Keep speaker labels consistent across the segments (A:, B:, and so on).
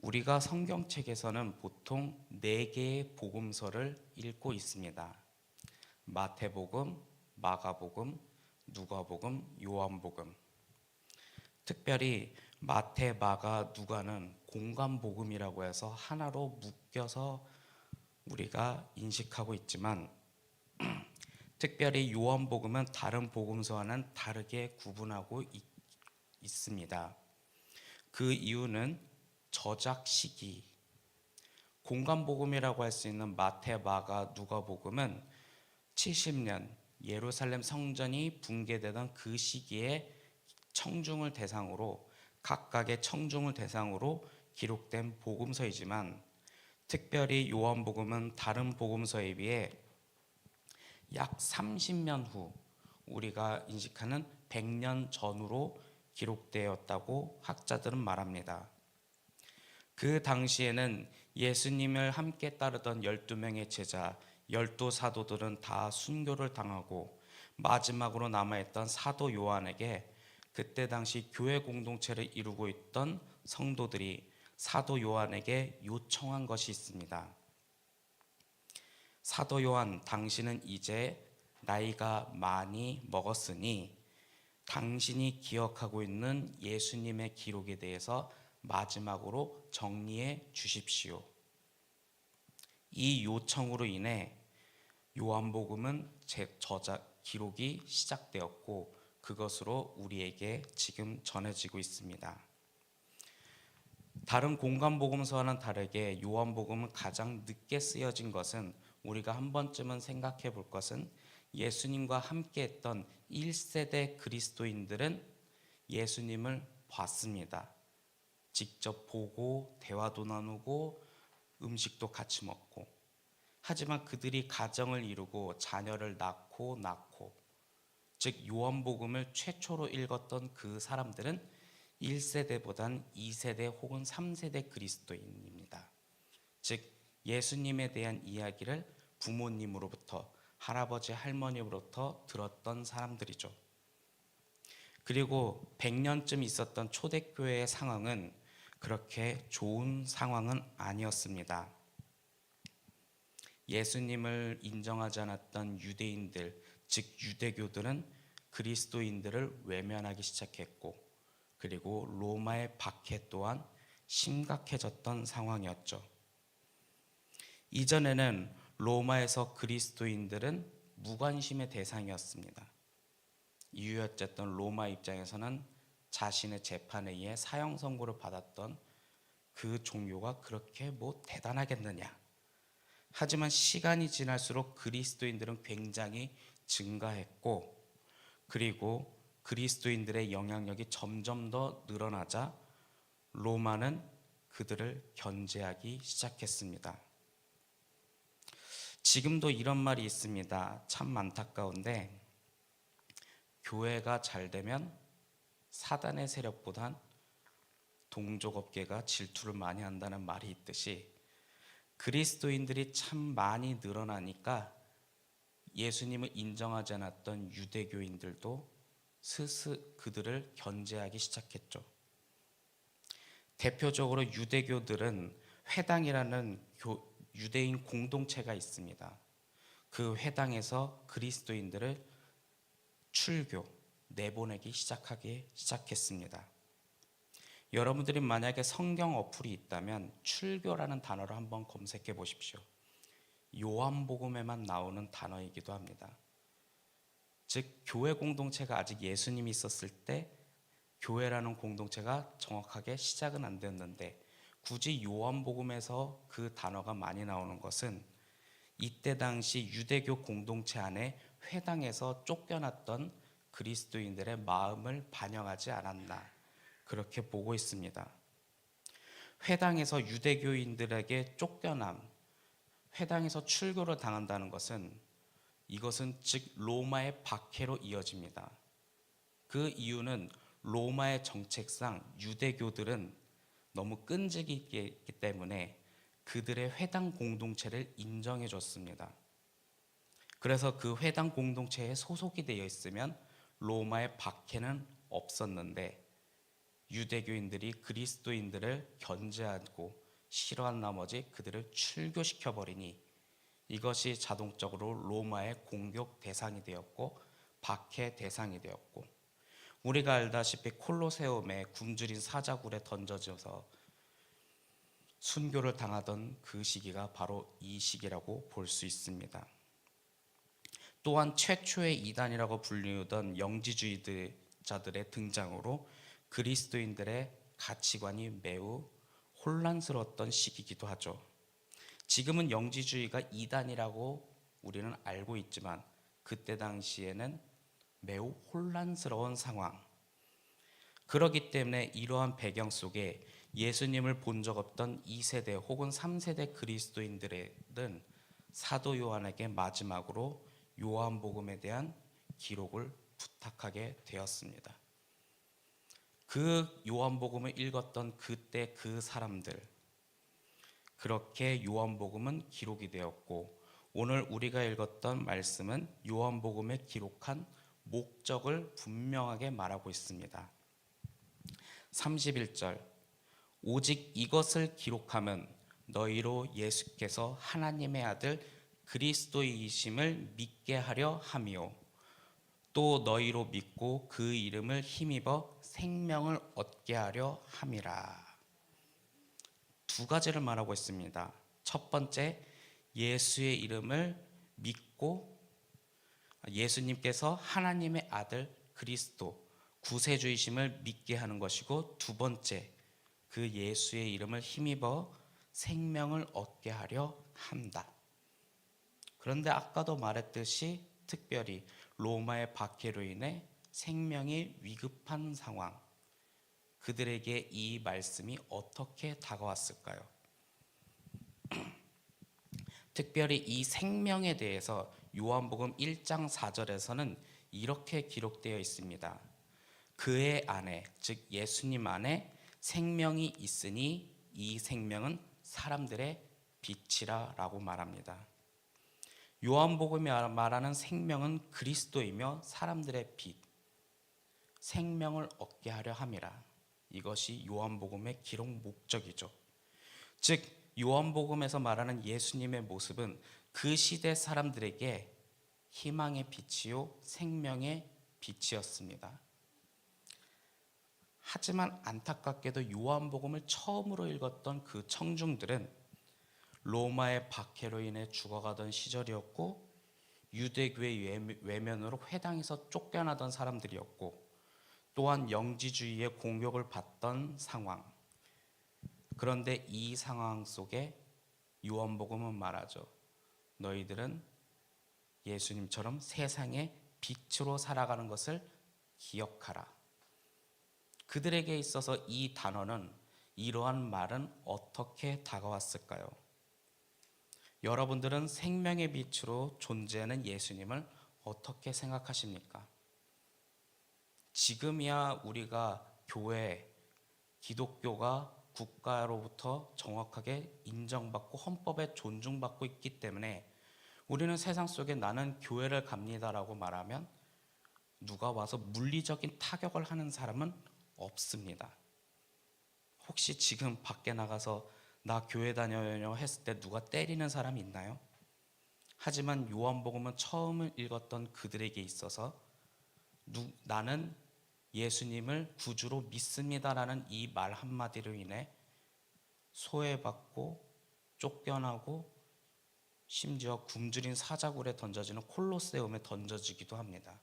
A: 우리가 성경책에서는 보통 4개의 복음서를 읽고 있습니다. 마태복음, 마가복음, 누가복음, 요한복음. 특별히 마태, 마가, 누가는 공관복음이라고 해서 하나로 묶여서 우리가 인식하고 있지만, 특별히 요한복음은 다른 복음서와는 다르게 구분하고 있습니다. 그 이유는 저작 시기. 공관복음이라고 할 수 있는 마태, 마가, 누가복음은 70년 예루살렘 성전이 붕괴되던 그 시기에 각각의 청중을 대상으로 기록된 복음서이지만, 특별히 요한복음은 다른 복음서에 비해 약 30년 후, 우리가 인식하는 100년 전으로 기록되었다고 학자들은 말합니다. 그 당시에는 예수님을 함께 따르던 12명의 제자, 12사도들은 다 순교를 당하고, 마지막으로 남아있던 사도 요한에게 그때 당시 교회 공동체를 이루고 있던 성도들이 사도 요한에게 요청한 것이 있습니다. 사도 요한, 당신은 이제 나이가 많이 먹었으니 당신이 기억하고 있는 예수님의 기록에 대해서 마지막으로 정리해 주십시오. 이 요청으로 인해 요한복음은 저작 기록이 시작되었고, 그것으로 우리에게 지금 전해지고 있습니다. 다른 공관복음서와는 다르게 요한복음은 가장 늦게 쓰여진 것은, 우리가 한 번쯤은 생각해 볼 것은, 예수님과 함께 했던 1세대 그리스도인들은 예수님을 봤습니다. 직접 보고 대화도 나누고 음식도 같이 먹고. 하지만 그들이 가정을 이루고 자녀를 낳고 즉 요한복음을 최초로 읽었던 그 사람들은 1세대보단 2세대 혹은 3세대 그리스도인입니다. 즉 예수님에 대한 이야기를 부모님으로부터, 할아버지 할머니로부터 들었던 사람들이죠. 그리고 100년쯤 있었던 초대교회의 상황은 그렇게 좋은 상황은 아니었습니다. 예수님을 인정하지 않았던 유대인들, 즉 유대교들은 그리스도인들을 외면하기 시작했고, 그리고 로마의 박해 또한 심각해졌던 상황이었죠. 이전에는 로마에서 그리스도인들은 무관심의 대상이었습니다. 이유였던 로마 입장에서는 자신의 재판에 의해 사형 선고를 받았던 그 종교가 그렇게 대단하겠느냐. 하지만 시간이 지날수록 그리스도인들은 굉장히 증가했고, 그리고 그리스도인들의 영향력이 점점 더 늘어나자 로마는 그들을 견제하기 시작했습니다. 지금도 이런 말이 있습니다. 참 안타까운데, 교회가 잘 되면 사단의 세력보단 동족업계가 질투를 많이 한다는 말이 있듯이, 그리스도인들이 참 많이 늘어나니까 예수님을 인정하지 않았던 유대교인들도 스스 그들을 견제하기 시작했죠. 대표적으로 유대교들은 회당이라는 유대인 공동체가 있습니다. 그 회당에서 그리스도인들을 내보내기 시작했습니다. 여러분들이 만약에 성경 어플이 있다면 출교라는 단어를 한번 검색해 보십시오. 요한복음에만 나오는 단어이기도 합니다. 즉 교회 공동체가 아직 예수님이 있었을 때 교회라는 공동체가 정확하게 시작은 안 됐는데, 굳이 요한복음에서 그 단어가 많이 나오는 것은 이때 당시 유대교 공동체 안에 회당에서 쫓겨났던 그리스도인들의 마음을 반영하지 않았나, 그렇게 보고 있습니다. 회당에서 유대교인들에게 회당에서 출교를 당한다는 것은, 이것은 즉 로마의 박해로 이어집니다. 그 이유는 로마의 정책상 유대교들은 너무 끈질기게 있기 때문에 그들의 회당 공동체를 인정해 줬습니다. 그래서 그 회당 공동체에 소속이 되어 있으면 로마의 박해는 없었는데, 유대교인들이 그리스도인들을 견제하고 싫어한 나머지 그들을 출교시켜 버리니 이것이 자동적으로 로마의 공격 대상이 되었고 박해 대상이 되었고, 우리가 알다시피 콜로세움에 굶주린 사자굴에 던져져서 순교를 당하던 그 시기가 바로 이 시기라고 볼 수 있습니다. 또한 최초의 이단이라고 불리우던 영지주의자들의 등장으로 그리스도인들의 가치관이 매우 혼란스러웠던 시기이기도 하죠. 지금은 영지주의가 이단이라고 우리는 알고 있지만 그때 당시에는 매우 혼란스러운 상황. 그렇기 때문에 이러한 배경 속에 예수님을 본 적 없던 2세대 혹은 3세대 그리스도인들은 사도 요한에게 마지막으로 요한복음에 대한 기록을 부탁하게 되었습니다. 그 요한복음을 읽었던 그때 그 사람들, 그렇게 요한복음은 기록이 되었고, 오늘 우리가 읽었던 말씀은 요한복음에 기록한 목적을 분명하게 말하고 있습니다. 31절, 오직 이것을 기록하면 너희로 예수께서 하나님의 아들 그리스도이심을 믿게 하려 함이요 또 너희로 믿고 그 이름을 힘입어 생명을 얻게 하려 함이라. 두 가지를 말하고 있습니다. 첫 번째, 예수의 이름을 믿고 예수님께서 하나님의 아들 그리스도 구세주이심을 믿게 하는 것이고, 두 번째, 그 예수의 이름을 힘입어 생명을 얻게 하려 한다. 그런데 아까도 말했듯이 특별히 로마의 박해로 인해 생명이 위급한 상황, 그들에게 이 말씀이 어떻게 다가왔을까요? 특별히 이 생명에 대해서 요한복음 1장 4절에서는 이렇게 기록되어 있습니다. 그의 안에, 즉 예수님 안에 생명이 있으니 이 생명은 사람들의 빛이라 라고 말합니다. 요한복음이 말하는 생명은 그리스도이며 사람들의 빛, 생명을 얻게 하려 함이라. 이것이 요한복음의 기록 목적이죠. 즉 요한복음에서 말하는 예수님의 모습은 그 시대 사람들에게 희망의 빛이요 생명의 빛이었습니다. 하지만 안타깝게도 요한복음을 처음으로 읽었던 그 청중들은 로마의 박해로 인해 죽어가던 시절이었고, 유대교의 외면으로 회당에서 쫓겨나던 사람들이었고, 또한 영지주의의 공격을 받던 상황. 그런데 이 상황 속에 요한복음은 말하죠. 너희들은 예수님처럼 세상의 빛으로 살아가는 것을 기억하라. 그들에게 있어서 이 단어는, 이러한 말은 어떻게 다가왔을까요? 여러분들은 생명의 빛으로 존재하는 예수님을 어떻게 생각하십니까? 지금이야 우리가 교회, 기독교가 국가로부터 정확하게 인정받고 헌법에 존중받고 있기 때문에 우리는 세상 속에 나는 교회를 갑니다라고 말하면 누가 와서 물리적인 타격을 하는 사람은 없습니다. 혹시 지금 밖에 나가서 나 교회 다녀요 했을 때 누가 때리는 사람이 있나요? 하지만 요한복음은 처음 읽었던 그들에게 있어서 나는 예수님을 구주로 믿습니다라는 이 말 한마디로 인해 소외받고 쫓겨나고 심지어 굶주린 사자굴에 던져지는 콜로세움에 던져지기도 합니다.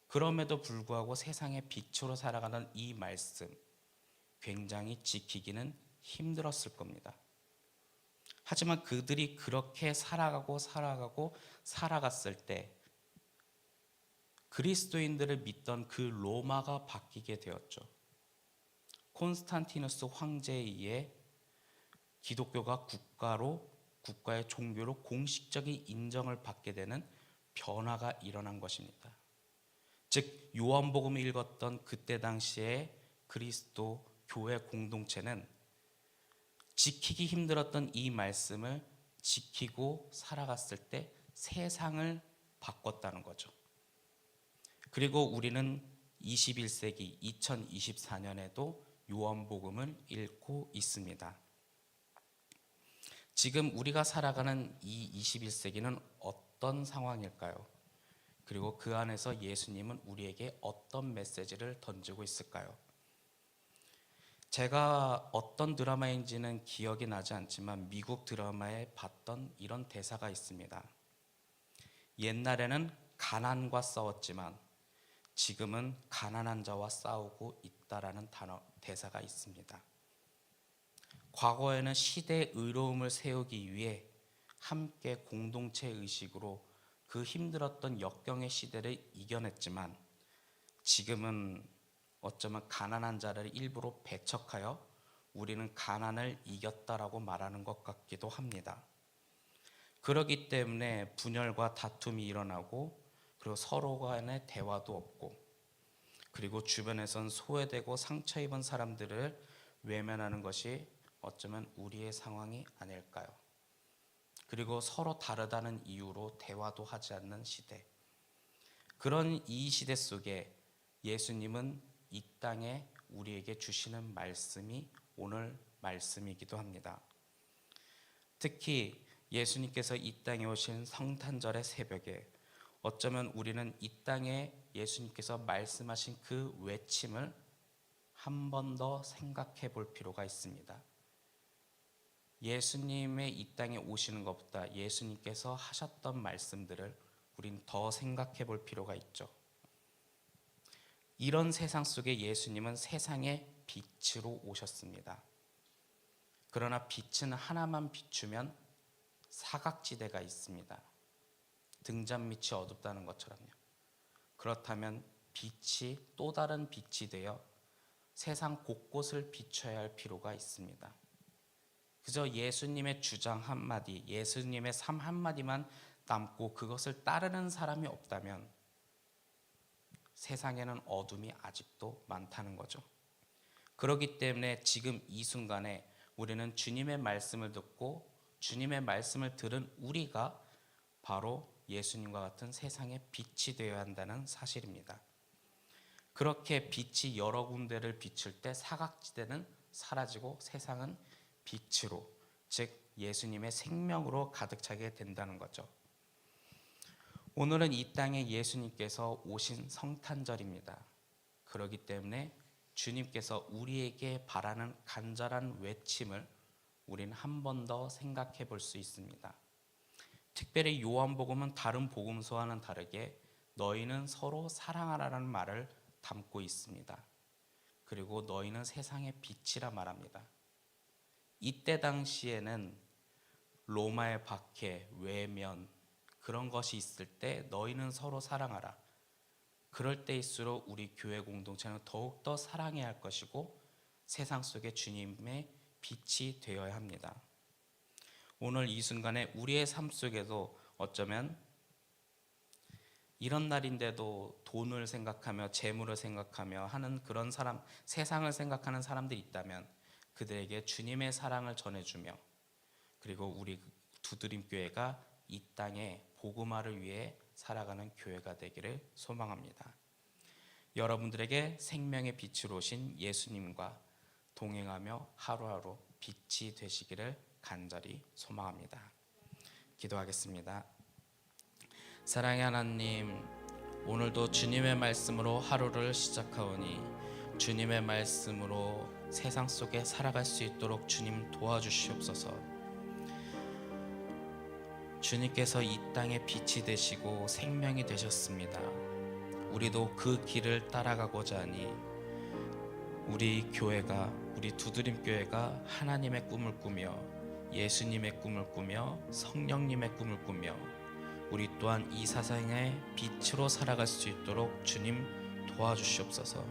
A: 그럼에도 불구하고 세상의 빛으로 살아가는 이 말씀, 굉장히 지키기는 힘들었을 겁니다. 하지만 그들이 그렇게 살아갔을 때 그리스도인들을 믿던 그 로마가 바뀌게 되었죠. 콘스탄티누스 황제에 의해 기독교가 국가의 종교로 공식적인 인정을 받게 되는 변화가 일어난 것입니다. 즉 요한복음을 읽었던 그때 당시에 그리스도 교회 공동체는 지키기 힘들었던 이 말씀을 지키고 살아갔을 때 세상을 바꿨다는 거죠. 그리고 우리는 21세기 2024년에도 요한복음을 읽고 있습니다. 지금 우리가 살아가는 이 21세기는 어떤 상황일까요? 그리고 그 안에서 예수님은 우리에게 어떤 메시지를 던지고 있을까요? 제가 어떤 드라마인지는 기억이 나지 않지만 미국 드라마에 봤던 이런 대사가 있습니다. 옛날에는 가난과 싸웠지만 지금은 가난한 자와 싸우고 있다라는 대사가 있습니다. 과거에는 시대의 의로움을 세우기 위해 함께 공동체 의식으로 그 힘들었던 역경의 시대를 이겨냈지만 지금은 어쩌면 가난한 자를 일부러 배척하여 우리는 가난을 이겼다라고 말하는 것 같기도 합니다. 그렇기 때문에 분열과 다툼이 일어나고 그리고 서로 간의 대화도 없고 그리고 주변에선 소외되고 상처 입은 사람들을 외면하는 것이 어쩌면 우리의 상황이 아닐까요? 그리고 서로 다르다는 이유로 대화도 하지 않는 시대. 그런 이 시대 속에 예수님은 이 땅에 우리에게 주시는 말씀이 오늘 말씀이기도 합니다. 특히 예수님께서 이 땅에 오신 성탄절의 새벽에 어쩌면 우리는 이 땅에 예수님께서 말씀하신 그 외침을 한 번 더 생각해 볼 필요가 있습니다. 예수님의 이 땅에 오시는 것보다 예수님께서 하셨던 말씀들을 우린 더 생각해 볼 필요가 있죠. 이런 세상 속에 예수님은 세상의 빛으로 오셨습니다. 그러나 빛은 하나만 비추면 사각지대가 있습니다. 등잔밑이 어둡다는 것처럼요. 그렇다면 빛이 또 다른 빛이 되어 세상 곳곳을 비춰야 할 필요가 있습니다. 그저 예수님의 주장 한마디, 예수님의 삶 한마디만 남고 그것을 따르는 사람이 없다면 세상에는 어둠이 아직도 많다는 거죠. 그렇기 때문에 지금 이 순간에 우리는 주님의 말씀을 듣고 주님의 말씀을 들은 우리가 바로 예수님과 같은 세상의 빛이 되어야 한다는 사실입니다. 그렇게 빛이 여러 군데를 비출 때 사각지대는 사라지고 세상은 빛으로, 즉 예수님의 생명으로 가득 차게 된다는 거죠. 오늘은 이 땅에 예수님께서 오신 성탄절입니다. 그렇기 때문에 주님께서 우리에게 바라는 간절한 외침을 우린 한 번 더 생각해 볼 수 있습니다. 특별히 요한복음은 다른 복음서와는 다르게 너희는 서로 사랑하라는 말을 담고 있습니다. 그리고 너희는 세상의 빛이라 말합니다. 이때 당시에는 로마의 박해, 외면 그런 것이 있을 때 너희는 서로 사랑하라. 그럴 때일수록 우리 교회 공동체는 더욱더 사랑해야 할 것이고 세상 속에 주님의 빛이 되어야 합니다. 오늘 이 순간에 우리의 삶 속에도 어쩌면 이런 날인데도 돈을 생각하며 재물을 생각하며 하는 그런 사람, 세상을 생각하는 사람들이 있다면 그들에게 주님의 사랑을 전해주며 그리고 우리 두드림교회가 이 땅에 복음화를 위해 살아가는 교회가 되기를 소망합니다. 여러분들에게 생명의 빛으로 오신 예수님과 동행하며 하루하루 빛이 되시기를 간절히 소망합니다. 기도하겠습니다. 사랑의 하나님, 오늘도 주님의 말씀으로 하루를 시작하오니 주님의 말씀으로 세상 속에 살아갈 수 있도록 주님 도와주시옵소서. 주님께서 이 땅에 빛이 되시고 생명이 되셨습니다. 우리도 그 길을 따라가고자 하니 우리 교회가, 우리 두드림교회가 하나님의 꿈을 꾸며 예수님의 꿈을 꾸며 성령님의 꿈을 꾸며 우리 또한 이 세상의 빛으로 살아갈 수 있도록 주님 도와주시옵소서.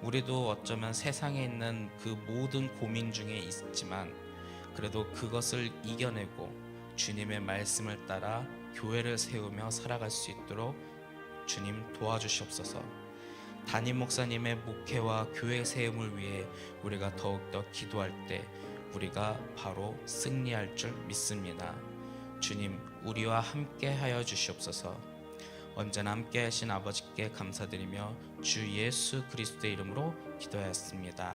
A: 우리도 어쩌면 세상에 있는 그 모든 고민 중에 있지만 그래도 그것을 이겨내고 주님의 말씀을 따라 교회를 세우며 살아갈 수 있도록 주님 도와주시옵소서. 담임 목사님의 목회와 교회 세움을 위해 우리가 더욱더 기도할 때 우리가 바로 승리할 줄 믿습니다. 주님, 우리와 함께 하여 주시옵소서. 언제나 함께 하신 아버지께 감사드리며 주 예수 그리스도의 이름으로 기도하였습니다.